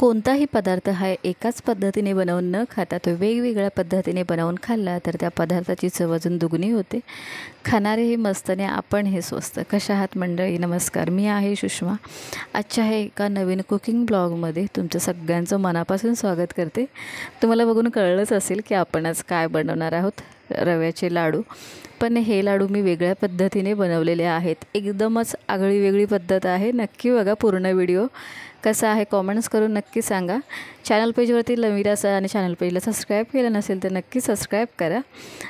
कोणताही पदार्थ हा एकाच पद्धतीने बनवून न खाता तो वेगवेगळ्या पद्धतीने बनवून खाल्ला तर त्या पदार्थाची चव अजून दुगणी होते। खाणारेही मस्त आणि आपण हे स्वस्त। कशा आहात मंडळी? नमस्कार, मी आहे सुषमा। आजच्या हे एका नवीन कुकिंग ब्लॉगमध्ये तुमचं सगळ्यांचं मनापासून स्वागत करते। तुम्हाला बघून कळलंच असेल की आपण आज काय बनवणार आहोत, रव्याचे लाडू। पण हे लाडू मी वेगळ्या पद्धतीने बनवलेले आहेत, एकदमच आगळी वेगळी पद्धत आहे। नक्की बघा पूर्ण व्हिडिओ, कसा आहे कमेंट्स करून नक्की सांगा। चॅनल पेजवरती नवीन असाल आणि चॅनल पेजला सबस्क्राईब केलं नसेल तर नक्की सबस्क्राईब करा।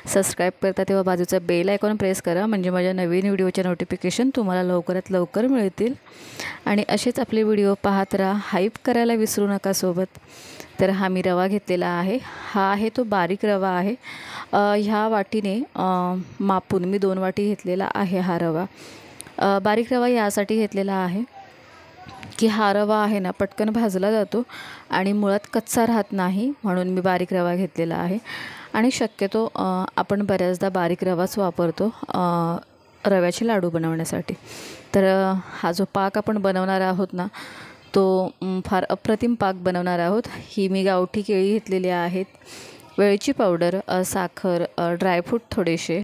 सबस्क्राईब करता तेव्हा बाजूचा बेल आयकॉन प्रेस करा, म्हणजे माझ्या नवीन व्हिडिओचे नोटिफिकेशन तुम्हाला लवकरात लवकर मिळतील। आणि असेच आपले व्हिडिओ पाहत राहा, हाईप करायला विसरू नका सोबत। तर हा मी रवा घेतलेला आहे, हा आहे तो बारीक रवा आहे। ह्या वाटीने मापून मी 2 वाटी घेतलेला आहे हा रवा। बारीक रवा यासाठी घेतलेला आहे की हा रवा आहे ना पटकन भाजला जातो आणि मुळात कच्चा राहत नाही, म्हणून मी बारीक रवा घेतलेला आहे। आणि शक्यतो आपण बऱ्याचदा बारीक रवाच वापरतो रव्याचे लाडू बनवण्यासाठी। तर हा जो पाक आपण बनवणार आहोत ना, तो फार अप्रतिम पाक बनवणार आहोत। ही मी गावठी केळी घेतलेली आहेत, वेलची पावडर, साखर, ड्रायफ्रूट थोडेसे।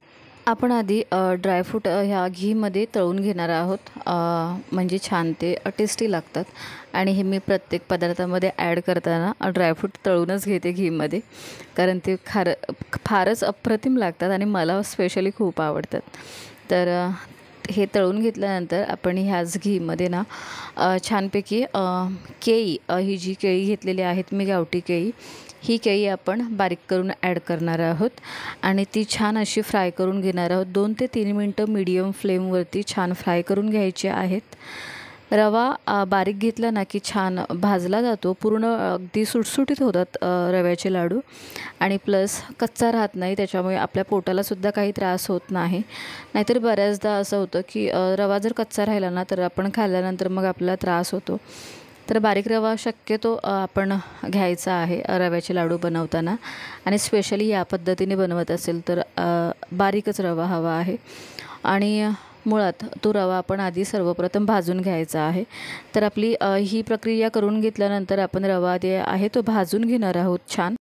आपण आधी ड्रायफ्रूट ह्या घीमध्ये तळून घेणार आहोत, म्हणजे छान ते टेस्टी लागतात। आणि हे मी प्रत्येक पदार्थामध्ये ॲड करताना ड्रायफ्रूट तळूनच घेते घीमध्ये, कारण ते फारच अप्रतिम लागतात आणि मला स्पेशली खूप आवडतात। तर हे तळून घेतल्यानंतर आपण ह्याच घीमध्ये ना छानपैकी केळी, ही जी केळी घेतलेली आहेत मी गावठी केळी, ही केळी आपण बारीक करून ॲड करणार आहोत आणि ती छान अशी फ्राय करून घेणार आहोत। 2 ते 3 मिनटं मीडियम फ्लेमवरती छान फ्राय करून घ्यायचे आहेत। रवा बारीक घेतला ना की छान भाजला जातो, पूर्ण अगदी सुटसुटीत होतात रव्याचे लाडू। आणि प्लस कच्चा राहत नाही, त्याच्यामुळे आपल्या पोटालासुद्धा काही त्रास होत नाही। नाहीतर बऱ्याचदा असं होतं की रवा जर कच्चा राहिला ना तर आपण खाल्ल्यानंतर मग आपल्याला त्रास होतो। तर बारीक रवा शक्यतो आपण घ्यायचा आहे रव्याचे लाडू बनवताना, आणि स्पेशली या पद्धतीने बनवत असेल तर बारीकच रवा हवा आहे। आणि मुळात तो रवा आपण आधी सर्वप्रथम भाजून घ्यायचा आहे। तर आपली ही प्रक्रिया करून घेतल्यानंतर आपण रवा जे आहे तो भाजून घेणार आहोत छान।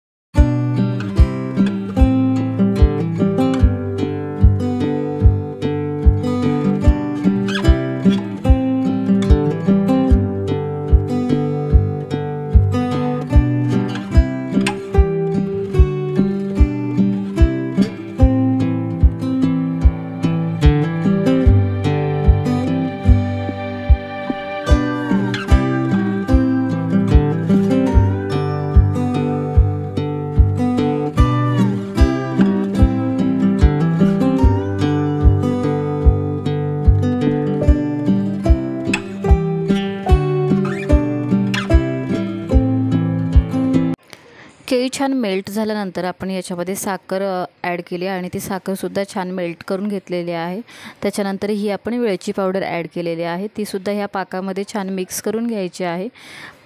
केळी छान मेल्ट झाल्यानंतर आपण याच्यामध्ये साखर ॲड केली आणि ती साखरसुद्धा छान मेल्ट करून घेतलेली आहे। त्याच्यानंतर ही आपण वेलची पावडर ॲड केलेली आहे, तीसुद्धा ह्या पाकामध्ये छान मिक्स करून घ्यायची आहे।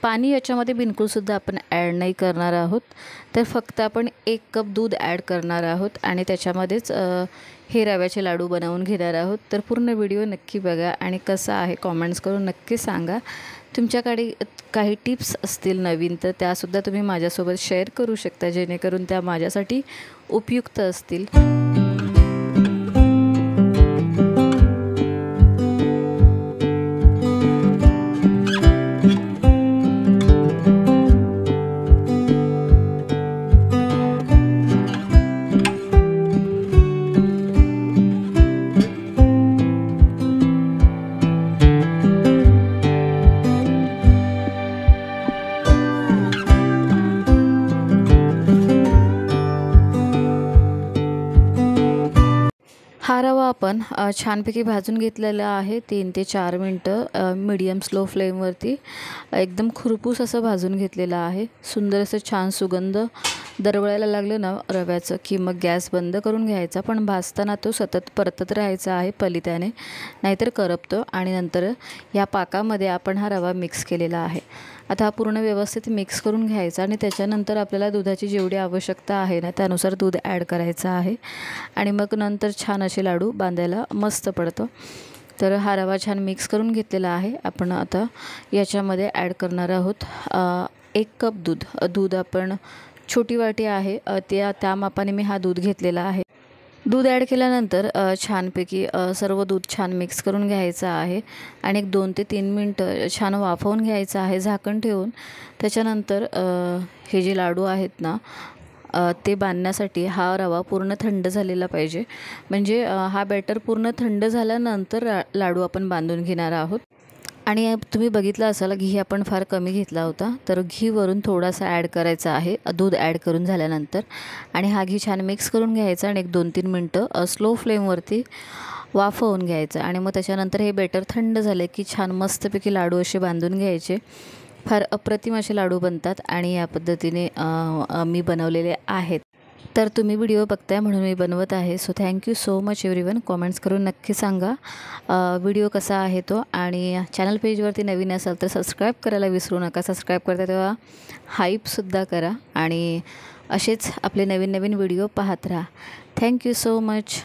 पाणी याच्यामध्ये बिलकुलसुद्धा आपण ॲड नाही करणार आहोत, तर फक्त आपण 1 कप दूध ॲड करणार आहोत आणि त्याच्यामध्येच हे रव्याचे लाडू बनवून घेणार आहोत। तर पूर्ण व्हिडिओ नक्की बघा आणि कसा आहे कमेंट्स करून नक्की सांगा। तुमच्याकडे काही टिप्स असतील नवीन तर त्यासुद्धा तुम्ही माझ्यासोबत शेअर करू शकता, जेणेकरून त्या माझ्यासाठी उपयुक्त असतील। हा रवा आपण छानपैकी भाजून घेतलेला आहे 3 ते 4 मिनटं मीडियम स्लो फ्लेमवरती एकदम खुरपूस असं भाजून घेतलेलं आहे। सुंदर असं छान सुगंध दरवळायला लागलं ना रव्याचं की मग गॅस बंद करून घ्यायचा, पण भाजताना तो सतत परतत राहायचा आहे पलित्याने, नाहीतर करपतो। आणि नंतर या पाकामध्ये आपण हा रवा मिक्स केलेला आहे। आता हा पूर्ण व्यवस्थित मिक्स करून घ्यायचा आणि त्याच्यानंतर आपल्याला दुधाची जेवढी आवश्यकता आहे ना त्यानुसार दूध ॲड करायचं आहे आणि मग नंतर छान असे लाडू बांधायला मस्त पडतो। तर हा रवा छान मिक्स करून घेतलेला आहे। आपण आता याच्यामध्ये ॲड करणार आहोत 1 कप दूध आपण छोटी वाटी आहे त्या मापाने मी हा दूध घेतलेला आहे। दूध ॲड केल्यानंतर छानपैकी सर्व दूध छान मिक्स करून घ्यायचं आहे आणि एक 2 ते 3 मिनटं छान वाफवून घ्यायचं आहे झाकण ठेवून। त्याच्यानंतर हे जे लाडू आहेत ना ते बांधण्यासाठी हा रवा पूर्ण थंड झालेला पाहिजे, म्हणजे हा बॅटर पूर्ण थंड झाल्यानंतर लाडू आपण बांधून घेणार आहोत। आणि तुम्ही बघितलं असाल घी आपण फार कमी घेतला होता, तर घी वरून थोडासा ॲड करायचा आहे दूध ॲड करून झाल्यानंतर, आणि हा घी छान मिक्स करून घ्यायचा आणि एक 2-3 मिनटं स्लो फ्लेमवरती वाफवून घ्यायचं। आणि मग त्याच्यानंतर हे बॅटर थंड झाले की छान मस्तपैकी लाडू असे बांधून घ्यायचे। फार अप्रतिम असे लाडू बनतात आणि या पद्धतीने मी बनवलेले आहेत। तर तुम्ही व्हिडिओ बघताय म्हणून मी बनवत आहे। So thank you so much everyone. Comments करून नक्की सांगा व्हिडिओ कसा आहे तो, आणि चॅनल पेजवरती नवीन असाल तर सबस्क्राईब करायला विसरू नका। सबस्क्राईब करता तेव्हा हाईपसुद्धा करा आणि असेच आपले नवीन नवीन व्हिडिओ पाहत राहा। Thank you so much.